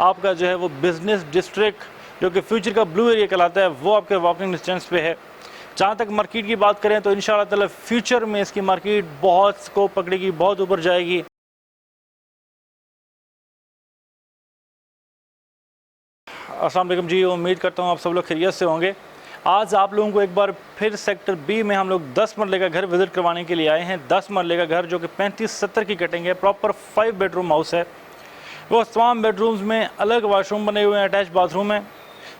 आपका जो है वो बिज़नेस डिस्ट्रिक्ट जो कि फ्यूचर का ब्लू एरिया कहलाता है वो आपके वॉकिंग डिस्टेंस पे है। जहाँ तक मार्केट की बात करें तो इंशाअल्लाह ताला फ्यूचर में इसकी मार्केट बहुत स्कोप पकड़ेगी, बहुत ऊपर जाएगी। अस्सलाम वालेकुम जी, उम्मीद करता हूँ आप सब लोग खैरियत से होंगे। आज आप लोगों को एक बार फिर सेक्टर बी में हम लोग 10 मरले का घर विज़िट करवाने के लिए आए हैं। 10 मरले का घर जो कि 35-70 की कटिंग है, प्रॉपर 5 बेडरूम हाउस है। वो तमाम बेडरूम्स में अलग वाशरूम बने हुए हैं, अटैच बाथरूम है।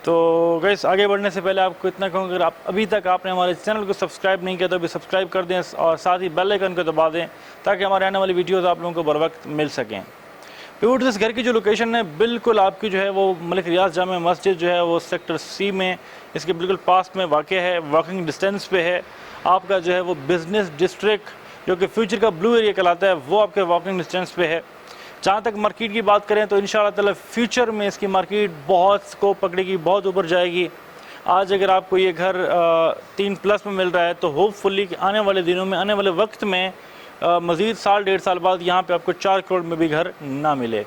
तो गाइस आगे बढ़ने से पहले आपको इतना कहूँगा, अगर आप अभी तक आपने हमारे चैनल को सब्सक्राइब नहीं किया तो अभी सब्सक्राइब कर दें और साथ ही बेल आइकन को दबा दें ताकि हमारे आने वाली वीडियोज़ आप लोगों को बर वक्त मिल सकें। प्योर इस घर की जो लोकेशन है बिल्कुल आपकी जो है वो मलिक रियाज जामे मस्जिद जो है वो सेक्टर सी में इसके बिल्कुल पास में वाक़ है, वॉकिंग डिस्टेंस पे है। आपका जो है वो बिज़नेस डिस्ट्रिक्ट जो कि फ्यूचर का ब्लू एरिया कहलाता है वो आपके वॉकिंग डिस्टेंस पे है। जहाँ तक मार्केट की बात करें तो इंशाअल्लाह ताला फ्यूचर में इसकी मार्केट बहुत स्कोप पकड़ेगी, बहुत ऊपर जाएगी। आज अगर आपको ये घर 3+ में मिल रहा है तो होपफुली आने वाले दिनों में, आने वाले वक्त में मज़ीद साल 1.5 साल बाद यहाँ पे आपको 4 करोड़ में भी घर ना मिले।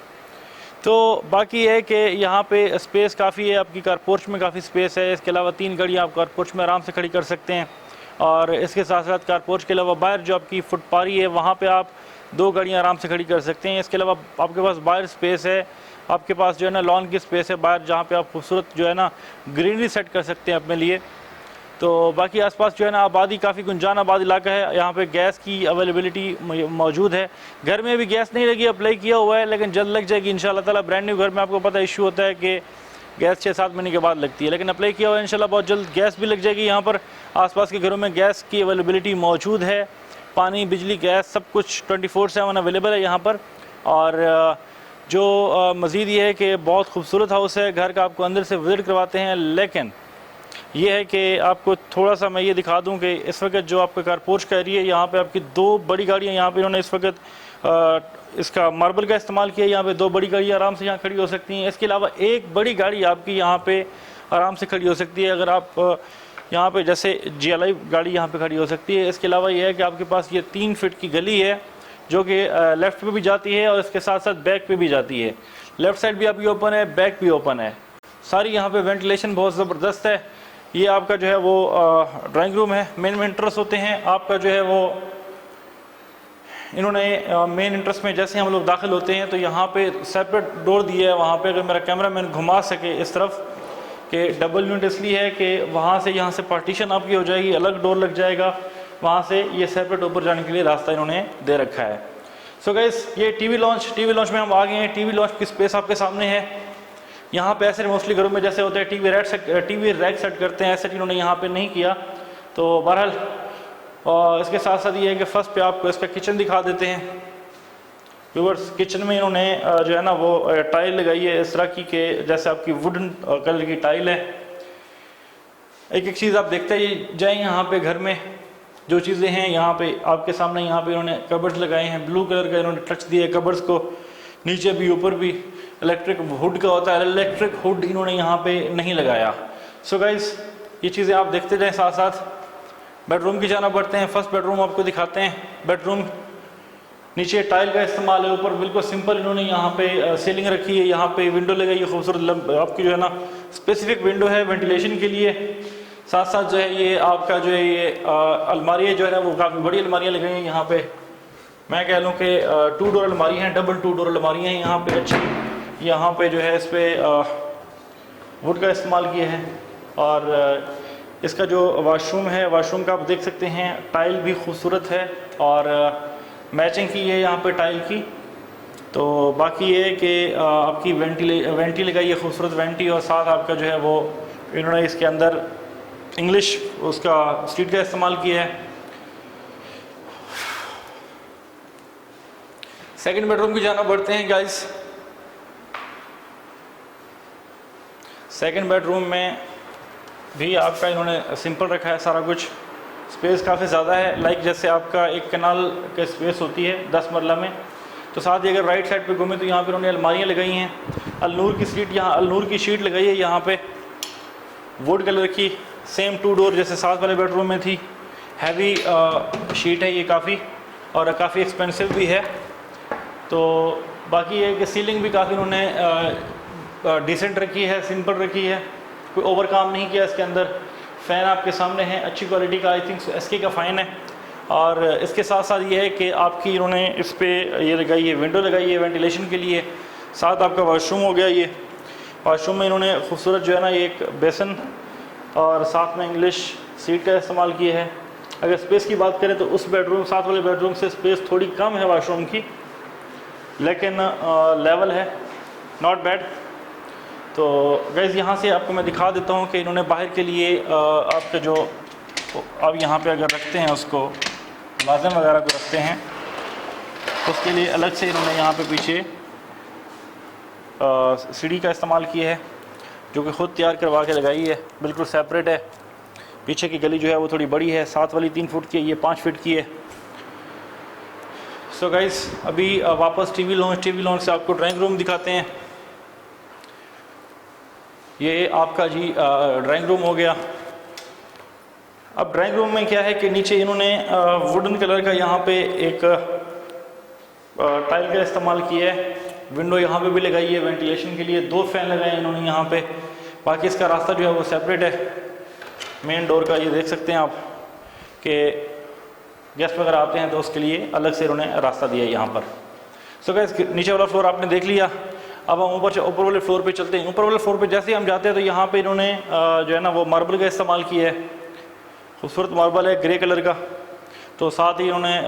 तो बाकी है कि यहाँ पे स्पेस काफ़ी है, आपकी कारपोर्च में काफ़ी स्पेस है। इसके अलावा 3 गाड़ियाँ आप कारपोर्च में आराम से खड़ी कर सकते हैं और इसके साथ साथ कारपोर्च के अलावा बाहर जो आपकी फुटपारी है वहाँ पे आप 2 गाड़ियाँ आराम से खड़ी कर सकते हैं। इसके अलावा आपके पास बाहर स्पेस है, आपके पास जो है ना लॉन की स्पेस है बाहर, जहाँ पे आप खूबसूरत जो है ना ग्रीनरी सेट कर सकते हैं अपने लिए। तो बाकी आसपास जो है ना आबादी, काफ़ी गुंजान आबाद इलाका है। यहाँ पे गैस की अवेलेबिलिटी मौजूद है। घर में भी गैस नहीं लगी, अप्लाई किया हुआ है, लेकिन जल्द लग जाएगी इंशाल्लाह ताला। ब्रांड न्यू घर में आपको पता इशू होता है कि गैस 6-7 महीने के बाद लगती है, लेकिन अप्लाई किया हुआ है इंशाल्लाह बहुत जल्द गैस भी लग जाएगी। यहाँ पर आसपास के घरों में गैस की अवेलेबिलिटी मौजूद है। पानी, बिजली, गैस सब कुछ 24/7 अवेलेबल है यहाँ पर। और जो मज़ीद ये है कि बहुत खूबसूरत हाउस है। घर का आपको अंदर से विज़िट करवाते हैं, लेकिन ये है कि आपको थोड़ा सा मैं ये दिखा दूं कि इस वक्त जो आपका कारपोर्च का एरिया है यहाँ पे आपकी 2 बड़ी गाड़ियाँ यहाँ पे इन्होंने इस वक्त इसका मार्बल का इस्तेमाल किया है। यहाँ पे 2 बड़ी गाड़ियाँ आराम से यहाँ खड़ी हो सकती हैं। इसके अलावा एक बड़ी गाड़ी आपकी यहाँ पे आराम से खड़ी हो सकती है। अगर आप यहाँ पे जैसे GLI गाड़ी यहाँ पे खड़ी हो सकती है। इसके अलावा ये है कि आपके पास ये 3 फीट की गली है जो कि लेफ़्ट पे भी जाती है और इसके साथ साथ बैक पे भी जाती है। लेफ़्ट साइड भी आपकी ओपन है, बैक भी ओपन है। सारी यहाँ पे वेंटिलेशन बहुत ज़बरदस्त है। ये आपका जो है वो ड्राइंग रूम है। मेन इंट्रेंस होते हैं आपका जो है वो इन्होंने मेन इंट्रेंस में जैसे हम लोग दाखिल होते हैं तो यहाँ पे सेपरेट डोर दिया है। वहाँ पे अगर मेरा कैमरा मैन घुमा सके इस तरफ कि डबल यूनिट इसलिए है कि वहाँ से यहाँ से पार्टीशन आपकी हो जाएगी, अलग डोर लग जाएगा, वहाँ से ये सेपरेट ऊपर जाने के लिए रास्ता इन्होंने दे रखा है। सो गाइस ये टीवी लॉन्च में हम आ गए हैं। टीवी लॉन्च की स्पेस आपके सामने है। यहाँ पे ऐसे मोस्टली घरों में जैसे होता है टीवी रैक सेट करते हैं, ऐसे इन्होंने यहाँ पे नहीं किया। तो बहरहाल और इसके साथ साथ ये है कि फर्स्ट पे आपको इसका किचन दिखा देते हैं। व्यूअर्स किचन में इन्होंने जो है ना वो टाइल लगाई है इस तरह की कि जैसे आपकी वुडन कलर की टाइल है। एक एक चीज़ आप देखते ही जाएँ यहाँ पे घर में जो चीज़ें हैं यहाँ पे आपके सामने। यहाँ पे इन्होंने कबर्ड्स लगाए हैं, ब्लू कलर का इन्होंने टच दिया है कबर्ड्स को। नीचे भी ऊपर भी इलेक्ट्रिक हुड का होता है, इलेक्ट्रिक हुड इन्होंने यहाँ पे नहीं लगाया। सो गाइस ये चीज़ें आप देखते जाएं। साथ साथ बेडरूम की जाना बढ़ते हैं। फर्स्ट बेडरूम आपको दिखाते हैं। बेडरूम नीचे टाइल का इस्तेमाल है, ऊपर बिल्कुल सिंपल इन्होंने यहाँ पे सीलिंग रखी है। यहाँ पे विंडो लगाई है खूबसूरत, आपकी जो है ना स्पेसिफिक विंडो है वेंटिलेशन के लिए। साथ साथ जो है ये आपका जो है ये अलमारियाँ जो है ना वो काफ़ी बड़ी अलमारियाँ लगाई हैं यहाँ पे। मैं कह लूँ कि 2 डोर अलमारी हैं, डबल 2 डोर अलमारियाँ हैं यहाँ पे अच्छी। यहाँ पे जो है इस पर वुड का इस्तेमाल किया है। और इसका जो वाशरूम है, वाशरूम का आप देख सकते हैं टाइल भी खूबसूरत है और मैचिंग की है यहाँ पे टाइल की। तो बाकी ये है कि आपकी वेंटी लगाई है, खूबसूरत वेंटी। और साथ आपका जो है वो इन्होंने इसके अंदर इंग्लिश उसका स्ट्रीट का इस्तेमाल किया है। सेकंड बेडरूम की जाना बढ़ते हैं गाइस। सेकंड बेडरूम में भी आपका इन्होंने सिंपल रखा है सारा कुछ। स्पेस काफ़ी ज़्यादा है, लाइक जैसे आपका एक कनाल का स्पेस होती है 10 मरला में। तो साथ ही अगर राइट साइड पे घूमें तो यहाँ पे उन्होंने अलमारियाँ लगाई हैं। अलनूर की शीट, यहाँ अलनूर की शीट लगाई है यहाँ पे वुड कलर की, सेम 2 डोर जैसे साथ वाले बेडरूम में थी। हैवी शीट है ये काफ़ी, और काफ़ी एक्सपेंसिव भी है। तो बाकी ये कि सीलिंग भी काफ़ी उन्होंने डिसेंट रखी है, सिंपल रखी है, कोई ओवर काम नहीं किया इसके अंदर। फ़ैन आपके सामने है, अच्छी क्वालिटी का, आई थिंक एसके का फ़ैन है। और इसके साथ साथ ये है कि आपकी इन्होंने इस पर ये लगाई है, विंडो लगाई है वेंटिलेशन के लिए। साथ आपका वाशरूम हो गया। ये वाशरूम में इन्होंने खूबसूरत जो है ना ये एक बेसन और साथ में इंग्लिश सीट का इस्तेमाल किया है। अगर स्पेस की बात करें तो उस बेडरूम, साथ वाले बेडरूम से स्पेस थोड़ी कम है वाशरूम की, लेकिन लेवल है, नॉट बैड। तो गाइस यहाँ से आपको मैं दिखा देता हूँ कि इन्होंने बाहर के लिए आपके जो अब यहाँ पे अगर रखते हैं उसको लाजम वगैरह को रखते हैं, उसके लिए अलग से इन्होंने यहाँ पे पीछे सीढ़ी का इस्तेमाल किया है, जो कि ख़ुद तैयार करवा के लगाई है, बिल्कुल सेपरेट है। पीछे की गली जो है वो थोड़ी बड़ी है, साथ वाली 3 फुट की है, ये 5 फीट की है। सो गाइस अभी वापस टीवी लॉन्च से आपको ड्राइंग रूम दिखाते हैं। ये आपका जी ड्राइंग रूम हो गया। अब ड्राइंग रूम में क्या है कि नीचे इन्होंने वुडन कलर का यहाँ पे एक टाइल का इस्तेमाल किया है। विंडो यहाँ पे भी लगाई है वेंटिलेशन के लिए, 2 फैन लगाए हैं इन्होंने यहाँ पे। बाकी इसका रास्ता जो है वो सेपरेट है मेन डोर का। ये देख सकते हैं आप कि गेस्ट वगैरह आते हैं तो उसके लिए अलग से इन्होंने रास्ता दिया है यहाँ पर। सो गाइस नीचे वाला फ्लोर आपने देख लिया। अब हम ऊपर वाले फ्लोर पे चलते हैं। ऊपर वाले फ्लोर पे जैसे ही हम जाते हैं तो यहाँ पे इन्होंने जो है ना वो मार्बल का इस्तेमाल किया है, खूबसूरत मार्बल है ग्रे कलर का। तो साथ ही इन्होंने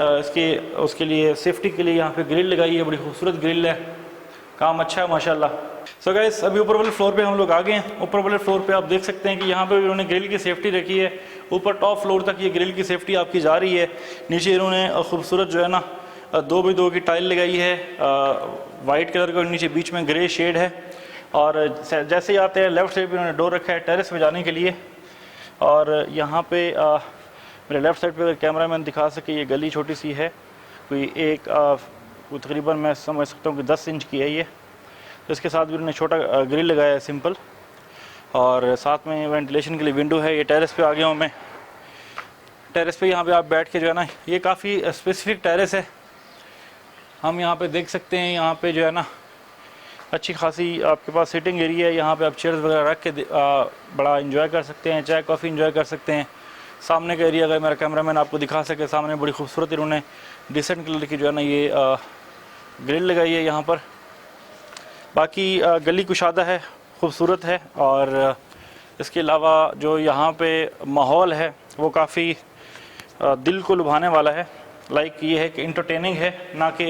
उसके लिए सेफ्टी के लिए यहाँ पे ग्रिल लगाई है, बड़ी खूबसूरत ग्रिल है, काम अच्छा है माशाल्लाह। सो गाइस अभी ऊपर वाले फ्लोर पे हम लोग आ गए हैं। ऊपर वाले फ्लोर पे आप देख सकते हैं कि यहाँ पे इन्होंने ग्रिल की सेफ्टी रखी है। ऊपर टॉप फ्लोर तक ये ग्रिल की सेफ्टी आपकी जा रही है। नीचे इन्होंने खूबसूरत जो है ना 2x2 की टाइल लगाई है, वाइट कलर का, नीचे बीच में ग्रे शेड है। और जैसे ही आते हैं लेफ़्ट साइड पर इन्होंने डोर रखा है टेरेस पे जाने के लिए। और यहाँ पे मेरे लेफ़्ट साइड पे अगर कैमरा मैन दिखा सके, ये गली छोटी सी है, कोई तकरीबन मैं समझ सकता हूँ कि 10 इंच की है ये। तो इसके साथ भी उन्होंने छोटा ग्रिल लगाया है सिंपल, और साथ में वेंटिलेशन के लिए विंडो है। ये टेरेस पे आ गया हूँ मैं। टेरेस पे यहाँ पे आप बैठ के जो है ना, ये काफ़ी स्पेसिफिक टेरेस है। हम यहाँ पे देख सकते हैं, यहाँ पे जो है ना अच्छी खासी आपके पास सिटिंग एरिया है। यहाँ पे आप चेयर्स वगैरह रख के बड़ा इंजॉय कर सकते हैं, चाय कॉफ़ी इंजॉय कर सकते हैं। सामने का एरिया अगर मेरा कैमरामैन आपको दिखा सके, सामने बड़ी खूबसूरत इन्होंने डिसेंट कलर की जो है ना ये ग्रिल लगाई है यहाँ पर। बाकी गली कुशादा है, खूबसूरत है। और इसके अलावा जो यहाँ पे माहौल है वो काफ़ी दिल को लुभाने वाला है। लाइक ये है कि इंटरटेनिंग है, ना कि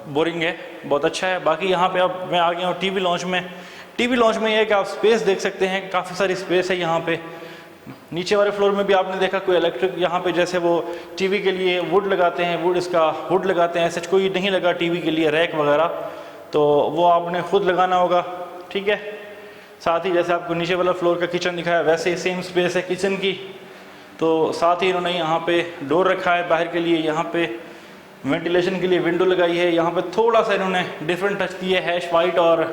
बोरिंग है, बहुत अच्छा है। बाकी यहाँ पे अब मैं आ गया हूँ टीवी लॉन्च में। टीवी लॉन्च में ये है कि आप स्पेस देख सकते हैं, काफ़ी सारी स्पेस है यहाँ पे। नीचे वाले फ्लोर में भी आपने देखा कोई इलेक्ट्रिक, यहाँ पे जैसे वो टीवी के लिए वुड लगाते हैं, वुड लगाते हैं, ऐसा कोई नहीं लगा टीवी के लिए रैक वगैरह, तो वो आपने ख़ुद लगाना होगा, ठीक है। साथ ही जैसे आपको नीचे वाला फ्लोर का किचन दिखाया, वैसे ही सेम स्पेस है किचन की। तो साथ ही इन्होंने यहाँ पे डोर रखा है बाहर के लिए, यहाँ पे वेंटिलेशन के लिए विंडो लगाई है। यहाँ पे थोड़ा सा इन्होंने डिफरेंट टच दिया है, हैश वाइट और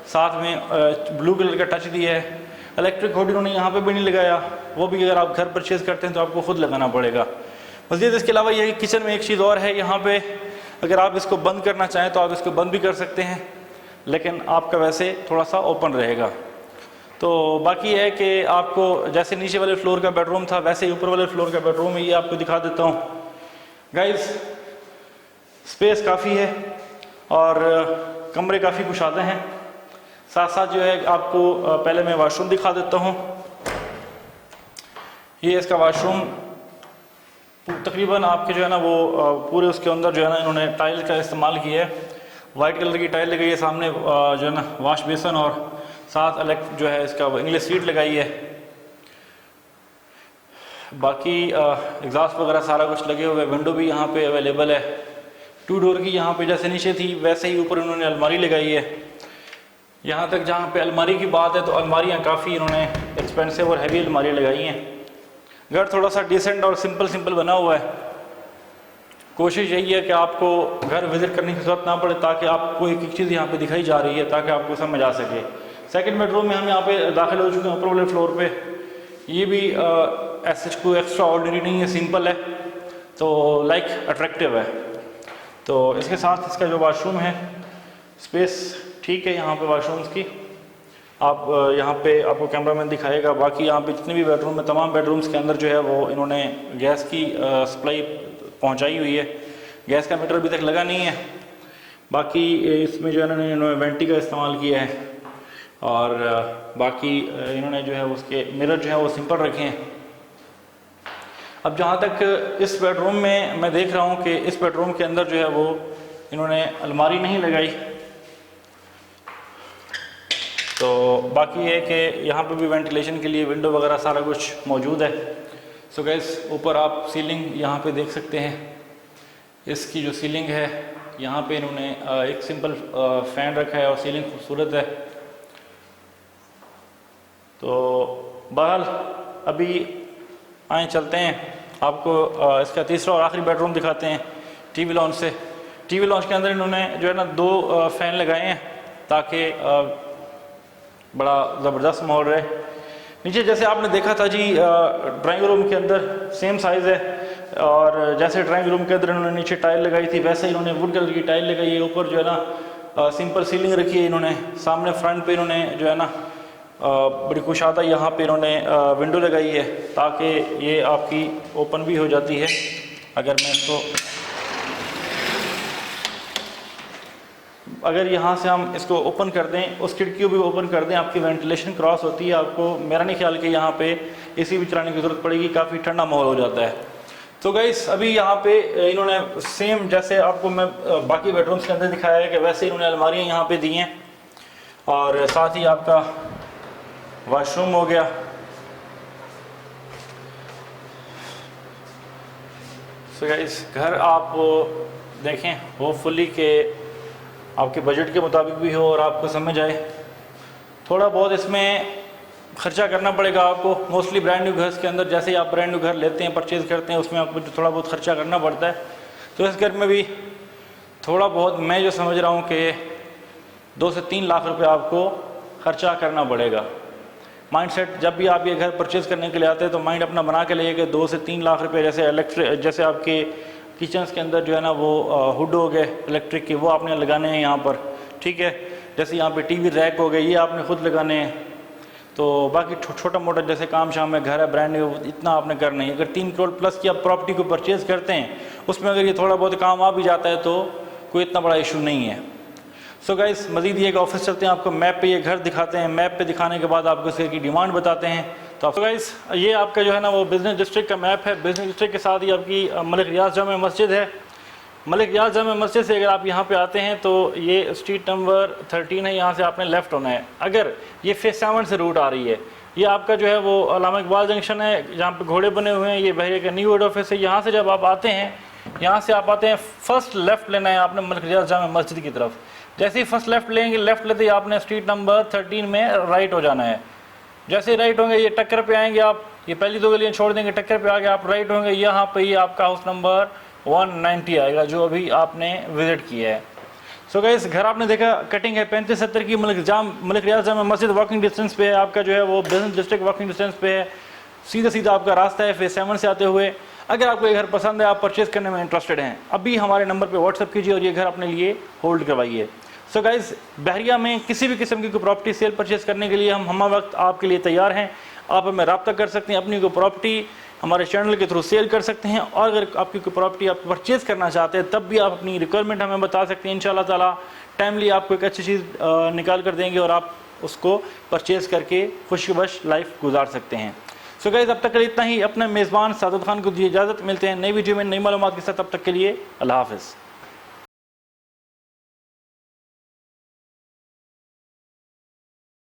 साथ में ब्लू कलर का टच दिया है। इलेक्ट्रिक होड इन्होंने यहाँ पे भी नहीं लगाया, वो भी अगर आप घर परचेज़ करते हैं तो आपको ख़ुद लगाना पड़ेगा। मज़ीद इसके अलावा ये किचन में एक चीज़ और है, यहाँ पे अगर आप इसको बंद करना चाहें तो आप इसको बंद भी कर सकते हैं, लेकिन आपका वैसे थोड़ा सा ओपन रहेगा। तो बाकी है कि आपको जैसे नीचे वाले फ्लोर का बेडरूम था वैसे ही ऊपर वाले फ्लोर का बेडरूम है, ये आपको दिखा देता हूँ। गाइस स्पेस काफ़ी है और कमरे काफ़ी कुशादे हैं। साथ साथ जो है आपको पहले मैं वाशरूम दिखा देता हूँ। ये इसका वाशरूम तकरीबन आपके जो है ना वो पूरे उसके अंदर जो है ना इन्होंने टाइल का इस्तेमाल किया है। वाइट कलर की टाइल लगाई है सामने, जो है ना वाश बेसन, और साथ जो है इसका इंग्लिश सीट लगाई है। बाकी एग्जॉस्ट वगैरह सारा कुछ लगे हुए, विंडो भी यहाँ पे अवेलेबल है। 2 डोर की यहाँ पे जैसे नीचे थी वैसे ही ऊपर उन्होंने अलमारी लगाई है। यहाँ तक जहाँ पे अलमारी की बात है तो अलमारियाँ काफ़ी इन्होंने एक्सपेंसिव और हैवी अलमारी लगाई हैं। घर थोड़ा सा डिसेंट और सिंपल बना हुआ है। कोशिश यही है कि आपको घर विज़िट करने की ज़रूरत ना पड़े, ताकि आपको एक चीज़ यहाँ पे दिखाई जा रही है ताकि आपको समझ आ सके। सेकंड बेडरूम में हम यहाँ पे दाखिल हो चुके हैं ऊपर वाले फ्लोर पे। ये भी ऐसे कोई एक्स्ट्रा ऑर्डिनरी नहीं है, सिंपल है, तो अट्रैक्टिव है। तो इसके साथ इसका जो वाशरूम है स्पेस ठीक है। यहाँ पे वॉशरूम्स की आप यहाँ पे आपको कैमरामैन दिखाएगा। बाकी यहाँ पे जितने भी बेडरूम है, तमाम बेडरूम्स के अंदर जो है वो इन्होंने गैस की सप्लाई पहुँचाई हुई है। गैस का मीटर अभी तक लगा नहीं है। बाकी इसमें जो है इन्होंने वेंटी का इस्तेमाल किया है और बाकी इन्होंने जो है उसके मिरर जो है वो सिंपल रखे हैं। अब जहाँ तक इस बेडरूम में मैं देख रहा हूँ कि इस बेडरूम के अंदर जो है वो इन्होंने अलमारी नहीं लगाई, तो बाकी है कि यहाँ पे भी वेंटिलेशन के लिए विंडो वगैरह सारा कुछ मौजूद है। सो गैस ऊपर आप सीलिंग यहाँ पे देख सकते हैं। इसकी जो सीलिंग है यहाँ पे इन्होंने एक सिंपल फ़ैन रखा है और सीलिंग खूबसूरत है। तो बहरहाल अभी आए चलते हैं, आपको इसका तीसरा और आखिरी बेडरूम दिखाते हैं टीवी लॉन्च से। टीवी लॉन्च के अंदर इन्होंने जो है ना 2 फ़ैन लगाए हैं ताकि बड़ा ज़बरदस्त माहौल रहे। नीचे जैसे आपने देखा था जी ड्राइंग रूम के अंदर सेम साइज़ है और जैसे ड्राइंग रूम के अंदर इन्होंने नीचे टाइल लगाई थी वैसे इन्होंने वुड कलर की टाइल लगाई है। ऊपर जो है ना सिंपल सीलिंग रखी है इन्होंने। सामने फ्रंट पे इन्होंने जो है ना बड़ी कुशादा यहाँ पे इन्होंने विंडो लगाई है ताकि ये आपकी ओपन भी हो जाती है। अगर यहाँ से हम इसको ओपन कर दें, उस खिड़की को भी ओपन कर दें, आपकी वेंटिलेशन क्रॉस होती है। आपको मेरा नहीं ख्याल कि यहाँ पे एसी भी चलाने की ज़रूरत पड़ेगी, काफ़ी ठंडा माहौल हो जाता है। तो गाइस अभी यहाँ पे इन्होंने सेम जैसे आपको मैं बाकी बेडरूम्स के अंदर दिखाया है कि वैसे इन्होंने अलमारियाँ यहाँ पे दी हैं और साथ ही आपका वॉशरूम हो गया। सो गाइस घर आप देखें होपफुली कि आपके बजट के मुताबिक भी हो और आपको समझ आए। थोड़ा बहुत इसमें ख़र्चा करना पड़ेगा आपको। मोस्टली ब्रांड न्यू घर के अंदर जैसे ही आप ब्रांड न्यू घर लेते हैं, परचेज़ करते हैं, उसमें आपको थोड़ा बहुत ख़र्चा करना पड़ता है। तो इस घर में भी थोड़ा बहुत मैं जो समझ रहा हूँ कि 2 से 3 लाख रुपए आपको ख़र्चा करना पड़ेगा। माइंड सेट जब भी आप ये घर परचेज़ करने के लिए आते हैं तो माइंड अपना बना के लिए कि 2 से 3 लाख रुपए जैसे आपके किचन्स के अंदर जो है ना वो हुड हो गए इलेक्ट्रिक के, वो आपने लगाने हैं यहाँ पर, ठीक है। जैसे यहाँ पे टीवी रैक हो गए, ये आपने खुद लगाने हैं। तो बाकी छोटा मोटा जैसे काम शाम में घर है ब्रांड न्यू, इतना आपने करना है। अगर 3 करोड़ प्लस की आप प्रॉपर्टी को परचेज़ करते हैं, उसमें अगर ये थोड़ा बहुत काम आ भी जाता है तो कोई इतना बड़ा इशू नहीं है। सो गाइस मज़ीद ये ऑफिस चलते हैं, आपको मैप पे ये घर दिखाते हैं। मैप पे दिखाने के बाद आपको इसकी की डिमांड बताते हैं। तो गाइस ये आपका जो है ना वो बिज़नेस डिस्ट्रिक्ट का मैप है। बिज़नेस डिस्ट्रिक्ट के साथ ही आपकी मलिक रियाज जामा मस्जिद है। मलिक रियाज जामा मस्जिद से अगर आप यहाँ पे आते हैं तो ये स्ट्रीट नंबर 13 है, यहाँ से आपने लेफ़्ट होना है। अगर ये फेस 7 से रूट आ रही है, ये आपका जो है वो अल्लामा इकबाल जंक्शन है जहाँ पे घोड़े बने हुए हैं। ये बहरिया का न्यू हेड ऑफिस है। यहाँ से जब आप आते हैं, यहाँ से आप आते हैं फर्स्ट लेफ़्ट लेना है आपने मलिक रियाज जामा मस्जिद की तरफ। जैसे ही फर्स्ट लेफ़्ट लेंगे, लेफ़्ट लेते ही आपने स्ट्रीट नंबर 13 में राइट हो जाना है। जैसे ही राइट होंगे ये टक्कर पे आएंगे आप, ये पहली 2 गलियाँ छोड़ देंगे, टक्कर पे आगे आप राइट होंगे, यहाँ पे ये आपका हाउस नंबर 190 आएगा जो अभी आपने विज़िट किया है। सो गाइस घर आपने देखा कटिंग है 35-70 की। मलिक रियाज जामा मस्जिद वॉकिंग डिस्टेंस पे है आपका, जो है वो बिजनेस डिस्ट्रिक्ट वॉकिंग डिस्टेंस पे है। सीधा सीधा आपका रास्ता है फेस 7 से आते हुए। अगर आपको ये घर पसंद है, आप परचेज़ करने में इंटरेस्टेड हैं, अभी हमारे नंबर पे व्हाट्सअप कीजिए और ये घर अपने लिए होल्ड करवाइए। सो गाइस बहरिया में किसी भी किस्म की कोई प्रॉपर्टी सेल परचेज़ करने के लिए हम वक्त आपके लिए तैयार हैं। आप हमें रब्ता कर सकते हैं, अपनी कोई प्रॉपर्टी हमारे चैनल के थ्रू सेल कर सकते हैं। और अगर आपकी कोई प्रॉपर्टी आप परचेज़ करना चाहते हैं तब भी आप अपनी रिक्वायरमेंट हमें बता सकते हैं। इंशाल्लाह ताला टाइमली आपको एक अच्छी चीज़ निकाल कर देंगे और आप उसको परचेज़ करके खुशबश लाइफ गुजार सकते हैं। सो गाइस अब तक के लिए इतना ही। अपने मेज़बान सादत खान को दीजिए इजाज़त। मिलते हैं नई वीडियो में नई मालूमात के साथ। तब तक के लिए अल्लाह हाफ़िज़।